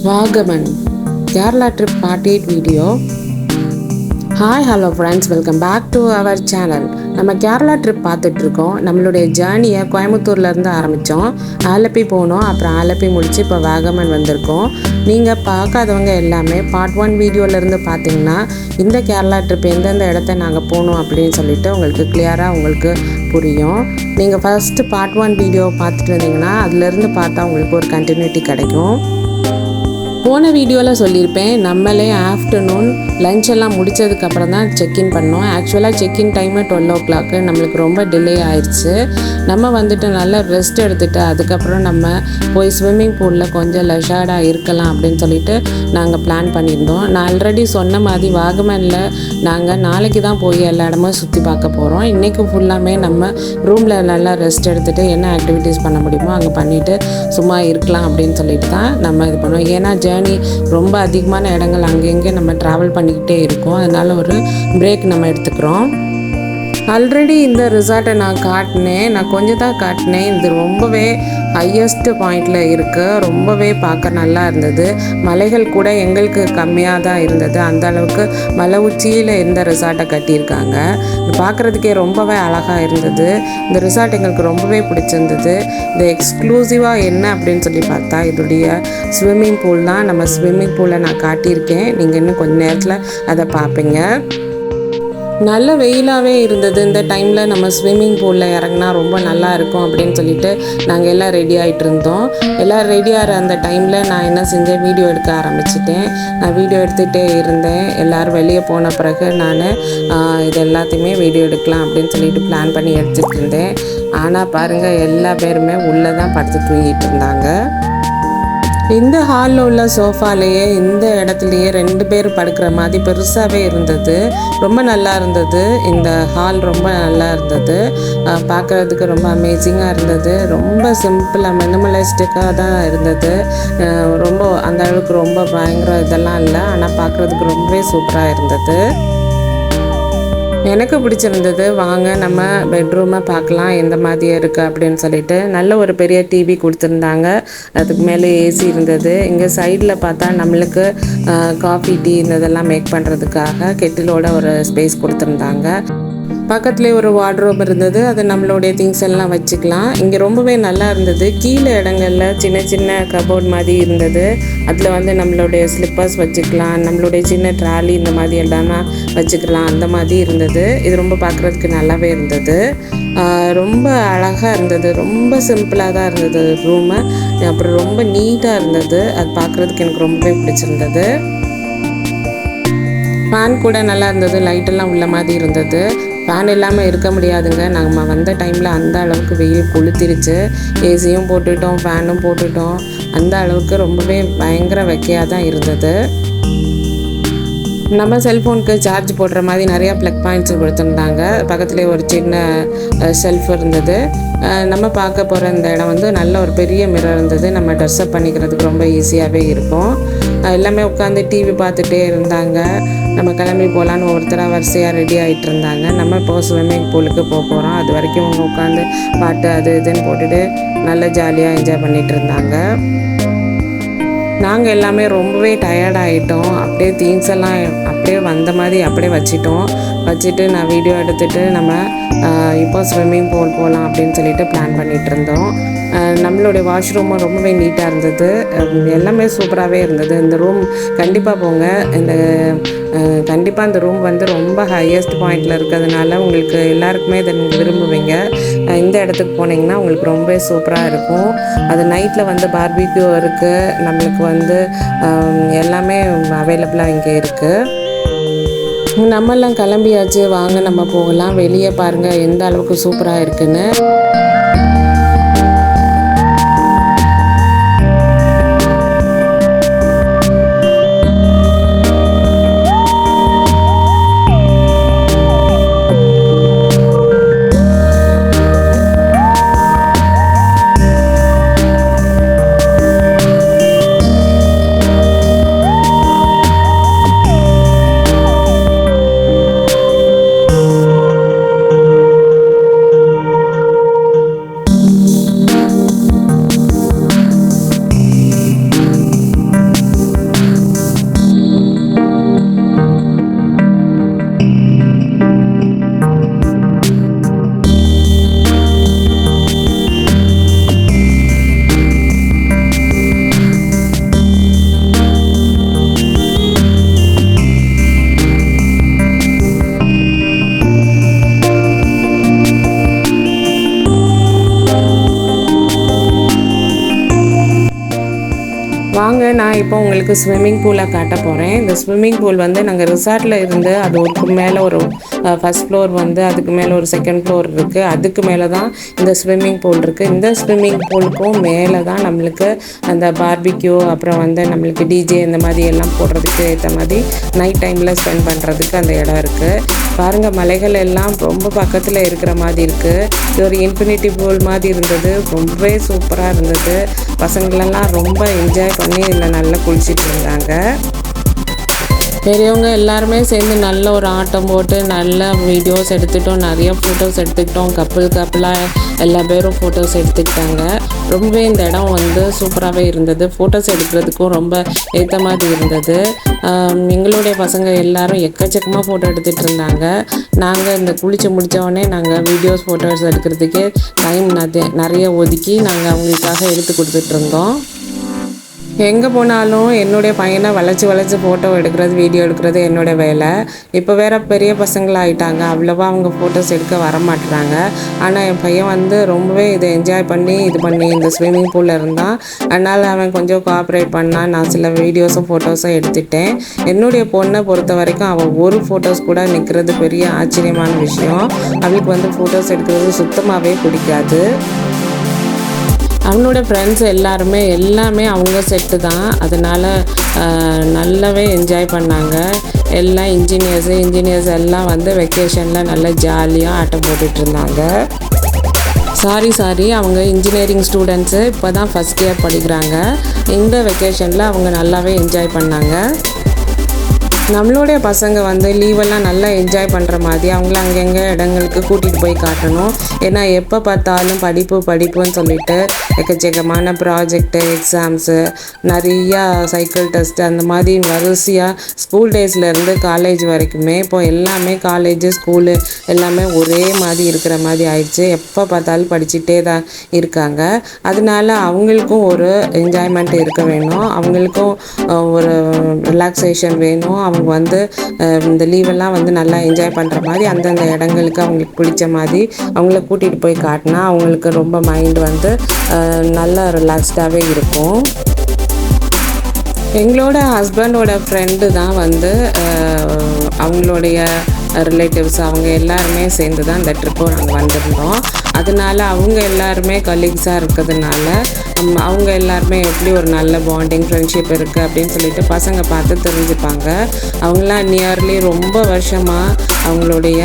Vagamon Kerala trip part 8 video. Hi hello friends, welcome back to our channel. நம்ம Kerala trip பார்த்துட்ருக்கோம். நம்மளுடைய ஜேர்னியை கோயம்புத்தூர்லேருந்து ஆரம்பித்தோம். ஆலப்பி போனோம், அப்புறம் ஆலப்பி முடித்து இப்போ வாகமன் வந்திருக்கோம். நீங்கள் பார்க்காதவங்க எல்லாமே பார்ட் 1 வீடியோலேருந்து பார்த்தீங்கன்னா இந்த கேரளா ட்ரிப் எந்தெந்த இடத்த நாங்கள் போனோம் அப்படின்னு சொல்லிட்டு உங்களுக்கு கிளியராக உங்களுக்கு புரியும். நீங்கள் ஃபஸ்ட்டு பார்ட் 1 வீடியோ பார்த்துட்டு இருந்தீங்கன்னா அதுலேருந்து பார்த்தா உங்களுக்கு ஒரு கண்டினியூட்டி கிடைக்கும். போன வீடியோவில் சொல்லியிருப்பேன், நம்மளே ஆஃப்டர்நூன் லஞ்ச் எல்லாம் முடித்ததுக்கப்புறம் தான் செக்இன் பண்ணோம். ஆக்சுவலாக செக்இன் டைமு 12 o'clock. நம்மளுக்கு ரொம்ப டிலே ஆயிடுச்சு. நம்ம வந்துட்டு நல்லா ரெஸ்ட் எடுத்துகிட்டு அதுக்கப்புறம் நம்ம போய் ஸ்விம்மிங் பூலில் கொஞ்சம் லெஷர்டாக இருக்கலாம் அப்படின்னு சொல்லிட்டு நாங்கள் பிளான் பண்ணியிருந்தோம். நான் ஆல்ரெடி சொன்ன மாதிரி வாகமனில் நாங்கள் நாளைக்கு தான் போய் எல்லா இடமும் சுற்றி பார்க்க போகிறோம். இன்றைக்கும் ஃபுல்லாமே நம்ம ரூமில் நல்லா ரெஸ்ட் எடுத்துகிட்டு என்ன ஆக்டிவிட்டீஸ் பண்ண முடியுமோ அங்கே பண்ணிவிட்டு சும்மா இருக்கலாம் அப்படின்னு சொல்லிட்டு தான் நம்ம இது பண்ணுவோம். ஏன்னா ஜேர்னி ரொம்ப அதிகமான இடங்கள் அங்கங்கே நம்ம ட்ராவல் பண்ணிக்கிட்டே இருக்கோம். அதனால் ஒரு பிரேக் நம்ம எடுத்துக்கிறோம். ஆல்ரெடி இந்த ரிசார்ட்டை நான் கொஞ்சம் தான் காட்டினேன். இது ரொம்பவே ஹையஸ்ட் பாயிண்டில் இருக்குது. ரொம்பவே பார்க்க நல்லா இருந்தது. மலைகள் கூட எங்களுக்கு கம்மியாக தான் இருந்தது. அந்த அளவுக்கு மலை உச்சியில் இந்த ரிசார்ட்டை கட்டியிருக்காங்க. பார்க்குறதுக்கே ரொம்பவே அழகாக இருந்தது. இந்த ரிசார்ட் எங்களுக்கு ரொம்பவே பிடிச்சிருந்தது. இது எக்ஸ்க்ளூசிவாக என்ன அப்படின்னு சொல்லி பார்த்தா இதோடைய ஸ்விம்மிங் பூல் தான். நம்ம ஸ்விம்மிங் பூலை நான் காட்டியிருக்கேன். நீங்கள் இன்னும் கொஞ்சம் நேரத்தில் அதை பார்ப்பீங்க. நல்ல வெயிலாகவே இருந்தது. இந்த டைமில் நம்ம ஸ்விம்மிங் பூலில் இறங்கினா ரொம்ப நல்லா இருக்கும் அப்படின்னு சொல்லிட்டு நாங்கள் எல்லாம் ரெடி ஆகிட்டு இருந்தோம். எல்லாம் ரெடியாகிற அந்த டைமில் நான் என்ன செஞ்சேன், வீடியோ எடுக்க ஆரம்பிச்சிட்டேன். நான் வீடியோ எடுத்துகிட்டே இருந்தேன். எல்லோரும் வெளியே போன பிறகு நான் இது எல்லாத்தையுமே வீடியோ எடுக்கலாம் அப்படின்னு சொல்லிட்டு பிளான் பண்ணி எடுத்துகிட்டு இருந்தேன். ஆனால் பாருங்கள், எல்லா பேருமே உள்ளே தான் படுத்து தூங்கிட்டு இருந்தாங்க. இந்த ஹாலில் உள்ள சோஃபாலேயே இந்த இடத்துலையே 2 பேர் படுக்கிற மாதிரி பெருசாகவே இருந்தது. ரொம்ப நல்லா இருந்தது. இந்த ஹால் ரொம்ப நல்லா இருந்தது. பார்க்குறதுக்கு ரொம்ப அமேசிங்காக இருந்தது. ரொம்ப சிம்பிளாக மினிமலிஸ்டிக்காக தான் இருந்தது. ரொம்ப அந்த அளவுக்கு ரொம்ப பயங்கர இதெல்லாம் இல்லை, ஆனால் பார்க்குறதுக்கு ரொம்பவே சூப்பராக இருந்தது. எனக்கு பிடிச்சிருந்தது. வாங்க நம்ம பெட்ரூமை பார்க்கலாம் எந்த மாதிரி இருக்குது அப்படின்னு சொல்லிட்டு. நல்ல ஒரு பெரிய டிவி கொடுத்துருந்தாங்க. அதுக்கு மேலே ஏசி இருந்தது. இங்கே சைடில் பார்த்தா நம்மளுக்கு காஃபி டீ இதெல்லாம் மேக் பண்ணுறதுக்காக கெட்டிலோட ஒரு ஸ்பேஸ் கொடுத்துருந்தாங்க. பக்கத்துலேயே ஒரு வார்ட்ரோப் இருந்தது. அது நம்மளுடைய திங்ஸ் எல்லாம் வச்சுக்கலாம். இங்கே ரொம்பவே நல்லா இருந்தது. கீழே இடங்களில் சின்ன சின்ன கபோர்ட் மாதிரி இருந்தது. அதில் வந்து நம்மளுடைய ஸ்லிப்பர்ஸ் வச்சுக்கலாம், நம்மளுடைய சின்ன ட்ராலி இந்த மாதிரி எல்லாமே வச்சுக்கலாம். அந்த மாதிரி இருந்தது. இது ரொம்ப பார்க்குறதுக்கு நல்லாவே இருந்தது. ரொம்ப அழகாக இருந்தது. ரொம்ப சிம்பிளாக தான் இருந்தது ரூமு. அப்புறம் ரொம்ப நீட்டாக இருந்தது. அது பார்க்குறதுக்கு எனக்கு ரொம்பவே பிடிச்சிருந்தது. ஃபேன் கூட நல்லா இருந்தது. லைட்டெல்லாம் உள்ள மாதிரி இருந்தது. ஃபேன் இல்லாமல் இருக்க முடியாதுங்க. நம்ம வந்த டைமில் அந்த அளவுக்கு வெயில் கொளுத்திருச்சு. ஏசியும் போட்டுட்டோம், ஃபேனும் போட்டுட்டோம். அந்த அளவுக்கு ரொம்பவே பயங்கர வெக்கையாக தான் இருந்தது. நம்ம செல்ஃபோனுக்கு சார்ஜ் போடுற மாதிரி நிறையா ப்ளக் பாயிண்ட்ஸ் கொடுத்துருந்தாங்க. பக்கத்துலேயே ஒரு சின்ன ஷெல்ஃப் இருந்தது. நம்ம பார்க்க போகிற இந்த இடம் வந்து நல்ல ஒரு பெரிய மிரர் இருந்தது. நம்ம ட்ரெஸ்அப் பண்ணிக்கிறதுக்கு ரொம்ப ஈஸியாகவே இருக்கும். எல்லாமே உட்காந்து டிவி பார்த்துட்டே இருந்தாங்க. நம்ம கிளம்பி போகலான்னு ஒவ்வொருத்தராக வரிசையாக ரெடி ஆகிட்டு இருந்தாங்க. நம்ம இப்போ ஸ்விம்மிங் பூலுக்கு போக போகிறோம். அது வரைக்கும் அவங்க உட்காந்து பாட்டு அது இதுன்னு போட்டுட்டு நல்லா ஜாலியாக என்ஜாய் பண்ணிகிட்டு இருந்தாங்க. நாங்கள் எல்லாமே ரொம்பவே டயர்ட் ஆகிட்டோம். அப்படியே திங்ஸ் எல்லாம் அப்படியே வந்த மாதிரி அப்படியே வச்சுட்டு நான் வீடியோ எடுத்துகிட்டு நம்ம இப்போ ஸ்விம்மிங் பூல் போகலாம் அப்படின்னு சொல்லிட்டு பிளான் பண்ணிகிட்டு இருந்தோம். நம்மளுடைய வாஷ்ரூமும் ரொம்பவே நீட்டாக இருந்தது. எல்லாமே சூப்பராகவே இருந்தது. இந்த ரூம் கண்டிப்பாக போங்க. கண்டிப்பாக இந்த ரூம் வந்து ரொம்ப ஹையஸ்ட் பாயிண்டில் இருக்கிறதுனால உங்களுக்கு எல்லாருக்குமே இதை நீங்கள் விரும்புவீங்க. இந்த இடத்துக்கு போனீங்கன்னா உங்களுக்கு ரொம்ப சூப்பராக இருக்கும். அது நைட்டில் வந்து பார்பிக்யூ இருக்குது. நம்மளுக்கு வந்து எல்லாமே அவைலபிளாக இங்கே இருக்குது. நம்மெல்லாம் கிளம்பியாச்சு. வாங்க நம்ம போகலாம். வெளியே பாருங்கள் எந்த அளவுக்கு சூப்பராக இருக்குன்னு. வாங்க, நான் இப்போ உங்களுக்கு ஸ்விம்மிங் பூலை காட்ட போகிறேன். இந்த ஸ்விம்மிங் பூல் வந்து நாங்கள் ரிசார்ட்டில் இருந்து அது ஒரு மேலே ஒரு ஃபஸ்ட் ஃப்ளோர் வந்து அதுக்கு மேலே ஒரு செகண்ட் ஃப்ளோர் இருக்குது. அதுக்கு மேலே தான் இந்த ஸ்விம்மிங் பூல் இருக்குது. இந்த ஸ்விம்மிங் பூலுக்கும் மேலே தான் நம்மளுக்கு அந்த பார்பிக்யூ, அப்புறம் வந்து நம்மளுக்கு டிஜே இந்த மாதிரி எல்லாம் போடுறதுக்கு ஏற்ற மாதிரி நைட் டைமில் ஸ்பெண்ட் பண்ணுறதுக்கு அந்த இடம் இருக்குது. பாருங்கள், மலைகள் எல்லாம் ரொம்ப பக்கத்தில் இருக்கிற மாதிரி இருக்குது. இது ஒரு இன்ஃபினிட்டி பூல் மாதிரி இருந்தது. ரொம்பவே சூப்பராக இருந்தது. பசங்களெல்லாம் ரொம்ப என்ஜாய் பண்ணி இதில் நல்லா குளிச்சுட்டு இருந்தாங்க. பெரியவங்க எல்லாருமே சேர்ந்து நல்ல ஒரு ஆட்டம் போட்டு நல்ல வீடியோஸ் எடுத்துக்கிட்டோம், நிறைய ஃபோட்டோஸ் எடுத்துக்கிட்டோம். கப்புளாக எல்லா பேரும் ஃபோட்டோஸ் எடுத்துக்கிட்டாங்க. ரொம்பவே இந்த இடம் வந்து சூப்பராகவே இருந்தது. ஃபோட்டோஸ் எடுக்கிறதுக்கும் ரொம்ப ஏற்ற மாதிரி இருந்தது. எங்களுடைய பசங்க எல்லோரும் எக்கச்சக்கமாக ஃபோட்டோ எடுத்துகிட்டு இருந்தாங்க. நாங்கள் இந்த குளித்து முடித்தோடனே நாங்கள் வீடியோஸ் ஃபோட்டோஸ் எடுக்கிறதுக்கே டைம் நிறைய ஒதுக்கி நாங்கள் அவங்களுக்காக எடுத்து கொடுத்துட்ருந்தோம். எங்கே போனாலும் என்னுடைய பையனை வளைச்சி ஃபோட்டோ எடுக்கிறது, வீடியோ எடுக்கிறது என்னோடய வேலை. இப்போ வேறு பெரிய பசங்களாகிட்டாங்க, அவ்வளோவா அவங்க ஃபோட்டோஸ் எடுக்க வர மாட்டுறாங்க. ஆனால் என் பையன் வந்து ரொம்பவே இதை என்ஜாய் பண்ணி இந்த ஸ்விம்மிங் பூலில் இருந்தான். அதனால் அவன் கொஞ்சம் கோஆப்ரேட் பண்ணான். நான் சில வீடியோஸும் ஃபோட்டோஸும் எடுத்துட்டேன். என்னுடைய பொண்ணை பொறுத்த வரைக்கும் அவள் ஒரு ஃபோட்டோஸ் கூட நிற்கிறது பெரிய ஆச்சரியமான விஷயம். அவளுக்கு வந்து ஃபோட்டோஸ் எடுக்கிறது சுத்தமாகவே பிடிக்காது. அவனோட ஃப்ரெண்ட்ஸ் எல்லாமே அவங்க செட்டு தான். அதனால் நல்லாவே என்ஜாய் பண்ணாங்க. எல்லாம் இன்ஜினியர்ஸ் எல்லாம் வந்து வெக்கேஷனில் நல்லா ஜாலியாக ஆட்டம் போட்டுட்ருந்தாங்க. சாரி அவங்க இன்ஜினியரிங் ஸ்டூடெண்ட்ஸு இப்போ தான் ஃபஸ்ட் இயர் படிக்கிறாங்க. இந்த வெக்கேஷனில் அவங்க நல்லாவே என்ஜாய் பண்ணாங்க. நம்மளுடைய பசங்க வந்து லீவெல்லாம் நல்லா என்ஜாய் பண்ணுற மாதிரி அவங்கள அங்கங்கே இடங்களுக்கு கூட்டிகிட்டு போய் காட்டணும். ஏன்னா எப்போ பார்த்தாலும் படிப்புன்னு சொல்லிட்டு எக்கச்சக்கமான ப்ராஜெக்டு, எக்ஸாம்ஸு, நிறையா சைக்கிள் டெஸ்ட்டு அந்த மாதிரி வரிசையாக ஸ்கூல் டேஸ்லேருந்து காலேஜ் வரைக்குமே இப்போ எல்லாமே காலேஜு, ஸ்கூலு எல்லாமே ஒரே மாதிரி இருக்கிற மாதிரி ஆயிடுச்சு. எப்போ பார்த்தாலும் படிச்சுட்டே தான் இருக்காங்க. அதனால அவங்களுக்கும் ஒரு என்ஜாய்மெண்ட் இருக்க வேணும், அவங்களுக்கும் ஒரு ரிலாக்ஸேஷன் வேணும். அவங்க வந்து இந்த லீவெல்லாம் வந்து நல்லா என்ஜாய் பண்ணுற மாதிரி அந்தந்த இடங்களுக்கு அவங்களுக்கு பிடிச்ச மாதிரி அவங்கள கூட்டிகிட்டு போய் காட்டினா அவங்களுக்கு ரொம்ப மைண்ட் வந்து நல்லா ரிலாக்ஸ்டாகவே இருக்கும். எங்களோட ஹஸ்பண்டோட ஃப்ரெண்டு தான் வந்து அவங்களுடைய ரிலேட்டிவ்ஸ் அவங்க எல்லாருமே சேர்ந்து தான் இந்த ட்ரிப்பை நாங்கள் வந்திருந்தோம். அதனால அவங்க எல்லாருமே கலீக்ஸாக இருக்கிறதுனால அவங்க எல்லாருமே எப்படி ஒரு நல்ல பாண்டிங், ஃப்ரெண்ட்ஷிப் இருக்குது அப்படின்னு சொல்லிட்டு பசங்க பார்த்து தெரிஞ்சுப்பாங்க. அவங்களாம் நியர்லி ரொம்ப வருஷமாக அவங்களுடைய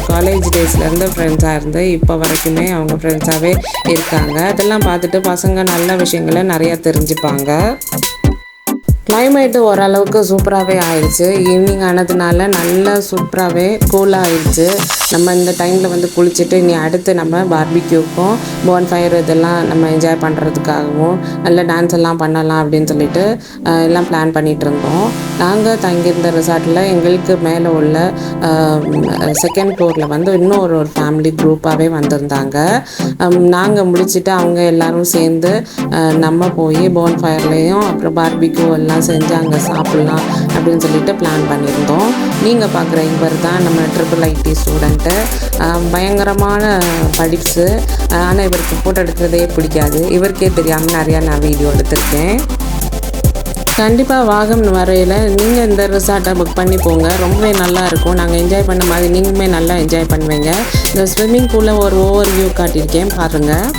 காலேஜ் டேஸ்லேருந்து ஃப்ரெண்ட்ஸாக இருந்து இப்போ வரைக்குமே அவங்க ஃப்ரெண்ட்ஸாகவே இருக்காங்க. அதெல்லாம் பார்த்துட்டு பசங்க நல்ல விஷயங்களை நிறையா தெரிஞ்சுப்பாங்க. கிளைமேட்டு ஓரளவுக்கு சூப்பராகவே ஆயிடுச்சு. ஈவினிங் ஆனதுனால நல்லா சூப்பராகவே கூலாக ஆயிடுச்சு. நம்ம இந்த டைமில் வந்து குளிச்சுட்டு இனி அடுத்து நம்ம பார்பிக்யூக்கும் போன்ஃபயர் இதெல்லாம் நம்ம என்ஜாய் பண்ணுறதுக்காகவும் நல்ல டான்ஸ் எல்லாம் பண்ணலாம் அப்படின்னு சொல்லிட்டு எல்லாம் பிளான் பண்ணிகிட்டு இருந்தோம். நாங்கள் தங்கியிருந்த ரிசார்ட்டில் எங்களுக்கு மேலே உள்ள செகண்ட் ஃப்ளோரில் வந்து இன்னும் ஒரு ஃபேமிலி குரூப்பாகவே வந்திருந்தாங்க. நாங்கள் முடிச்சுட்டு அவங்க எல்லோரும் சேர்ந்து நம்ம போய் போன்ஃபயர்லேயும் அப்புறம் பார்பிக்யூ எல்லாம் செஞ்சு அங்கே சாப்பிட்லாம் அப்படின்னு சொல்லிட்டு பிளான் பண்ணியிருந்தோம். நீங்கள் பார்க்குற இவர் தான் நம்ம IIIT ஸ்டூடெண்ட்டு. பயங்கரமான படிப்ஸு. ஆனால் இவருக்கு ஃபோட்டோ எடுக்கிறதே பிடிக்காது. இவருக்கே தெரியாமல் நிறையா நான் வீடியோ எடுத்திருக்கேன். கண்டிப்பாக வாகம் வரையில் நீங்கள் இந்த ரிசார்ட்டை புக் பண்ணி போங்க. ரொம்பவே நல்லாயிருக்கும். நாங்கள் என்ஜாய் பண்ண மாதிரி நீங்களுமே நல்லா என்ஜாய் பண்ணுவீங்க. இந்த ஸ்விம்மிங் பூலில் ஒரு ஓவர் வியூ காட்டியிருக்கேன், பாருங்கள்.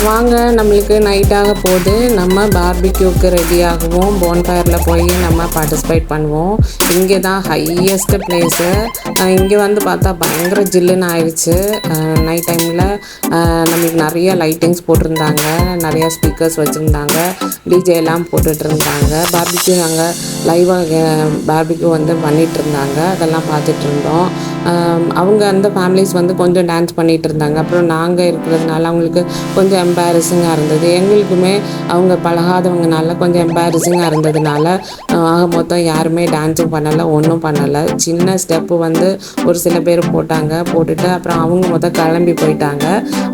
வாங்க, நம்மளுக்கு நைட்டாக போகுது. நம்ம பார்பிக்யூக்கு ரெடி ஆகுவோம். போன்ஃபயரில் போய் நம்ம பார்ட்டிசிபேட் பண்ணுவோம். இங்கே தான் ஹையஸ்ட் பிளேஸு. இங்கே வந்து பார்த்தா பயங்கர ஜில்லுன்னு ஆயிடுச்சு. நைட் டைமில் நம்மளுக்கு நிறைய லைட்டிங்ஸ் போட்டிருந்தாங்க, நிறையா ஸ்பீக்கர்ஸ் வச்சுருந்தாங்க, டிஜே எல்லாம் போட்டுட்டு இருந்தாங்க. பார்பிக்யூ நாங்கள் லைவாக பார்பிக்யூ வந்து பண்ணிகிட்டு இருந்தாங்க, அதெல்லாம் பார்த்துட்டு இருந்தோம். அவங்க அந்த ஃபேமிலிஸ் வந்து கொஞ்சம் டான்ஸ் பண்ணிகிட்டு இருந்தாங்க. அப்புறம் நாங்கள் இருக்கிறதுனால அவங்களுக்கு கொஞ்சம் எம்பாரசிங்காக இருந்தது. எங்களுக்குமே அவங்க பழகாதவங்கனால கொஞ்சம் எம்பாரசிங்காக இருந்ததுனால மொத்தம் யாருமே டான்ஸும் பண்ணலை, ஒன்றும் பண்ணலை. சின்ன ஸ்டெப்பு வந்து ஒரு சில பேர் போட்டுட்டு அப்புறம் அவங்க மொத்தம் கிளம்பி போயிட்டாங்க.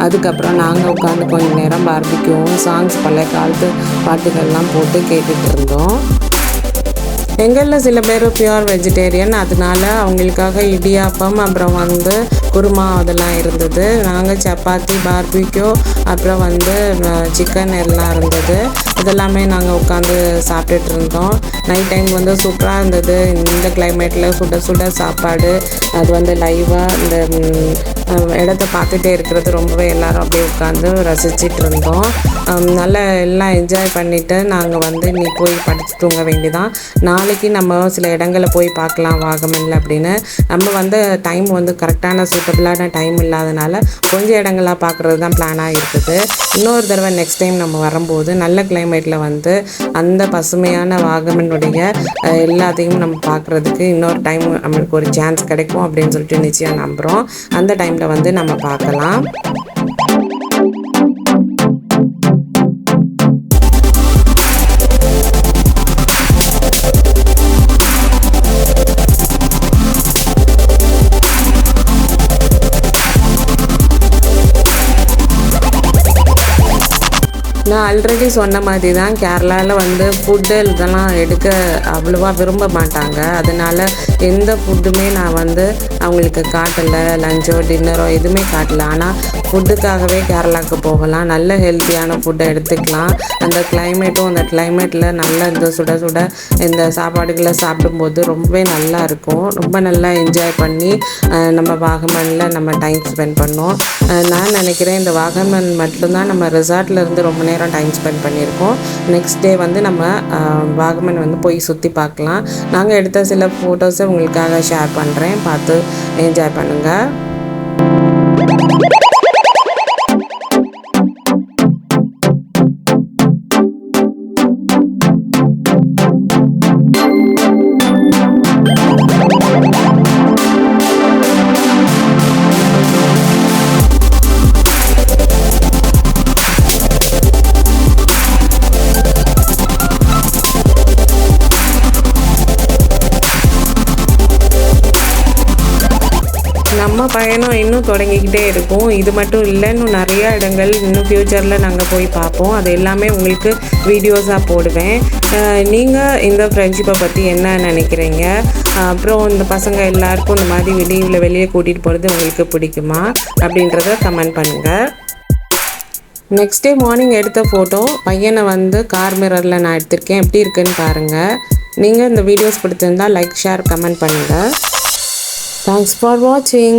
அதுக்கப்புறம் நாங்கள் உட்காந்து கொஞ்சம் நேரம் பார்பிக்யூவும் சாங்ஸ் பழைய காலத்து பாட்டுகள்லாம் போட்டு கேட்டுட்டு இருந்தோம். எங்களில் சில பேர் பியூர் வெஜிடேரியன், அதனால அவங்களுக்காக இடியாப்பம் அப்புறம் வந்து குருமா அதெல்லாம் இருந்தது. நாங்கள் சப்பாத்தி, பார்பிக்யூ அப்புறம் வந்து சிக்கன் எல்லாம் இருந்தது. இதெல்லாமே நாங்கள் உட்காந்து சாப்பிட்டுட்டு இருந்தோம். நைட் டைம் வந்து சூப்பராக இருந்தது. இந்த கிளைமேட்டில் சுட சுட சாப்பாடு, அது வந்து லைவாக இந்த இடத்த பார்த்துட்டே இருக்கிறது ரொம்பவே எல்லோரும் அப்படியே உட்காந்து ரசிச்சிட்டு இருந்தோம். நல்லா எல்லாம் என்ஜாய் பண்ணிவிட்டு நாங்கள் வந்து நீ போய் படித்து தூங்க வேண்டியதான். நாளைக்கு நம்ம சில இடங்களை போய் பார்க்கலாம் வாகமனில் அப்படின்னு. நம்ம வந்து டைம் வந்து கரெக்டான சூட்டபிளான டைம் இல்லாதனால கொஞ்சம் இடங்களாக பார்க்குறது தான் பிளானாக இருக்குது. இன்னொரு தடவை நெக்ஸ்ட் டைம் நம்ம வரும்போது நல்ல கிளைமேட்டில் வந்து அந்த பசுமையான வாகமனுடைய எல்லாத்தையும் நம்ம பார்க்குறதுக்கு இன்னொரு டைம் நம்மளுக்கு ஒரு சான்ஸ் கிடைக்கும் அப்படின்னு சொல்லிட்டு நிச்சயம் நம்புகிறோம். அந்த டைமில் வந்து நம்ம பார்க்கலாம். நான் ஆல்ரெடி சொன்ன மாதிரி தான் கேரளாவில் வந்து ஃபுட்டு இதெல்லாம் எடுக்க அவ்வளோவா விரும்ப மாட்டாங்க. அதனால் எந்த ஃபுட்டுமே நான் வந்து அவங்களுக்கு காட்டலை, லஞ்சோ டின்னரோ எதுவுமே காட்டலை. ஆனால் ஃபுட்டுக்காகவே கேரளாவுக்கு போகலாம், நல்ல ஹெல்த்தியான ஃபுட்டை எடுத்துக்கலாம். அந்த கிளைமேட்டும் அந்த கிளைமேட்டில் நல்ல இந்த சுட சுட இந்த சாப்பாடுகளை சாப்பிடும்போது ரொம்பவே நல்லா இருக்கும். ரொம்ப நல்லா என்ஜாய் பண்ணி நம்ம வாகமனில் நம்ம டைம் ஸ்பெண்ட் பண்ணோம். நான் நினைக்கிறேன் இந்த வாகமன் மட்டும்தான் நம்ம ரிசார்ட்டில் இருந்து ரொம்ப நேரம் டைம் ஸ்பெண்ட் பண்ணியிருக்கோம். நெக்ஸ்ட் டே வந்து நம்ம வாகமன் வந்து போய் சுற்றி பார்க்கலாம். நாங்கள் எடுத்த சில ஃபோட்டோஸை உங்களுக்காக ஷேர் பண்ணுறேன், பார்த்து என்ஜாய் பண்ணுங்கள். நம்ம பயணம் இன்னும் தொடங்கிக்கிட்டே இருக்கும். இது மட்டும் இல்லை, இன்னும் நிறையா இடங்கள் இன்னும் ஃப்யூச்சரில் நாங்கள் போய் பார்ப்போம். அது எல்லாமே உங்களுக்கு வீடியோஸாக போடுவேன். நீங்கள் இந்த ஃப்ரெண்ட்ஷிப்பை பற்றி என்ன நினைக்கிறீங்க? அப்புறம் இந்த பசங்க எல்லாருக்கும் இந்த மாதிரி வெளியே கூட்டிகிட்டு போகிறது உங்களுக்கு பிடிக்குமா அப்படின்றத கமெண்ட் பண்ணுங்கள். நெக்ஸ்ட் டே மார்னிங் எடுத்த ஃபோட்டோ பையனை வந்து கார் மிரரில் நான் எடுத்திருக்கேன். எப்படி இருக்குன்னு பாருங்கள். நீங்கள் இந்த வீடியோஸ் பிடிச்சிருந்தால் லைக், ஷேர், கமெண்ட் பண்ணுங்கள். Thanks for watching.